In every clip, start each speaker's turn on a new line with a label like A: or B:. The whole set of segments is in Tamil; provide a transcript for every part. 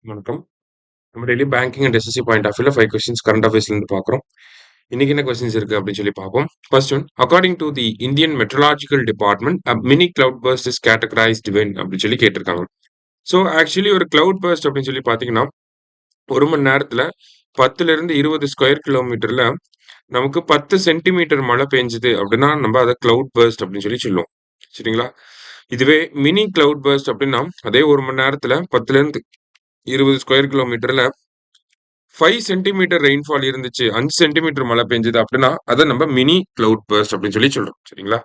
A: வணக்கம். நம்ம daily banking and SSC point of வியூல 5 கொஸ்டின்ஸ் கரண்ட் அஃபேர்ஸ்ல இருந்து பார்க்குறோம். இன்னைக்கு என்ன கொஸ்டின்ஸ் இருக்கு அப்படின்னு சொல்லி பார்ப்போம். First one, according to the Indian meteorological department mini cloud burst is categorised when அப்படின்னு சொல்லி கேட்டிருக்காங்க. ஸோ ஆக்சுவலி ஒரு கிளவுட் பர்ஸ்ட் அப்படின்னு சொல்லி பார்த்தீங்கன்னா 1 மணி நேரத்துல 10ல இருந்து 20 ஸ்கொயர் கிலோமீட்டர்ல நமக்கு 10 சென்டிமீட்டர் மழை பெஞ்சுது அப்படின்னா நம்ம அதை கிளவுட் பர்ஸ்ட் அப்படின்னு சொல்லி சொல்லுவோம். சரிங்களா? இதுவே மினி கிளவுட் பர்ஸ்ட் அப்படின்னா அதே 1 மணி நேரத்துல 10ல இருந்து 20 ஸ்கொயர் கிலோமீட்டர்ல 5 சென்டிமீட்டர் ரெயின்ஃபால் இருந்துச்சு, 5 சென்டிமீட்டர் மழை பெஞ்சது அப்படின்னா அதை நம்ம மினி கிளவுட் பர்ஸ்ட் அப்படின்னு சொல்லி சொல்றோம். சரிங்களா?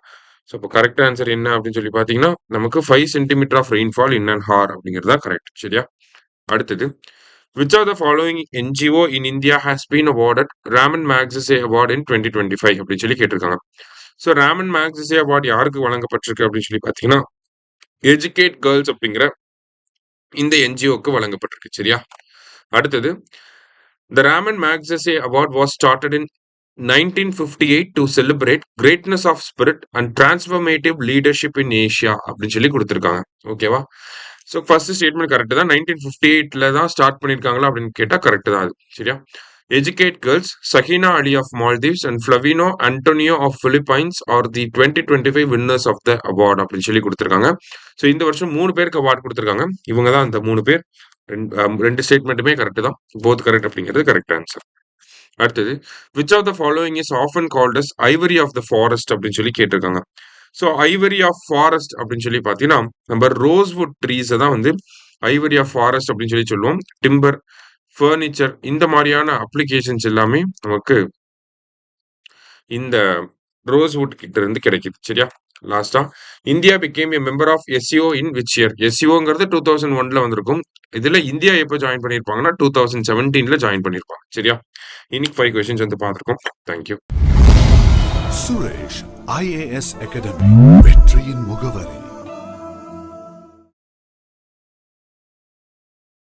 A: ஸோ இப்போ கரெக்ட் ஆன்சர் என்ன அப்படின்னு சொல்லி பார்த்தீங்கன்னா நமக்கு 5 centimetre of rainfall in an hour அப்படிங்கிறது தான் கரெக்ட். சரியா? அடுத்தது, which of the following NGO in India has been awarded Raman Magsaysay Award in 2025 அப்படின்னு சொல்லி கேட்டிருக்காங்க. ஸோ ராமன் மேக்ஸஸே அவார்ட் யாருக்கு வழங்கப்பட்டிருக்கு அப்படின்னு சொல்லி பார்த்தீங்கன்னா எஜுகேட் கேர்ள்ஸ் அப்படிங்கிற இந்த என்ஜிஓக்கு வழங்கப்பட்டிருக்கு. சரியா? அடுத்தது, the Raman Magsaysay Award was started in 1958 to celebrate greatness of spirit and transformative leadership in Asia அப்படின்னு சொல்லி கொடுத்துருக்காங்க. ஓகேவா? ஸோ ஃபர்ஸ்ட் ஸ்டேட்மெண்ட் கரெக்ட் தான். 1958ல தான் ஸ்டார்ட் பண்ணியிருக்காங்களா அப்படின்னு கேட்டால் கரெக்ட் தான் அது. சரியா? Educate girls, Saheena Ali of Maldives and Flaviano Antonio of Philippines are the 2025 winners of the award அப்படின்னு சொல்லி கொடுத்துருக்காங்க. ஸோ இந்த வருஷம் 3 பேருக்கு அவார்ட் கொடுத்துருக்காங்க. இவங்க தான் அந்த 3 பேர். ரெண்டு ஸ்டேட்மெண்ட்டுமே கரெக்ட் தான். போத் கரெக்ட் அப்படிங்கிறது கரெக்ட் ஆன்சர். அடுத்தது, which of the following is often called as ivory of the forest அப்படின்னு சொல்லி கேட்டிருக்காங்க. ஸோ ஐவரி ஆஃப் ஃபாரஸ்ட் அப்படின்னு சொல்லி பார்த்தீங்கன்னா நம்ம ரோஸ்வுட் ட்ரீஸை தான் வந்து ஐவரி ஆஃப் ஃபாரஸ்ட் அப்படின்னு சொல்லி சொல்லுவோம். டிம்பர், ஃபர்னிச்சர் இந்த மாதிரியான அப்ளிகேஷன்ஸ் எல்லாமே நமக்கு இந்த ரோஸ்வுட் கிட்ட இருந்து கிடைக்குது. சரியா? லாஸ்டா, India became a member of SCO in which year? எஸ்சிஓங்கிறது 2001ல வந்திருக்கும். இதுல இந்தியா எப்போ ஜாயின் பண்ணியிருப்பாங்கன்னா 2017ல ஜாயின் பண்ணியிருப்பாங்க. சரியா? இன்னைக்கு 5 கொஸ்டின்ஸ் வந்து பார்த்துருக்கோம். தேங்க்யூ.
B: சுரேஷ் IAS அகாடமி, வெற்றியின்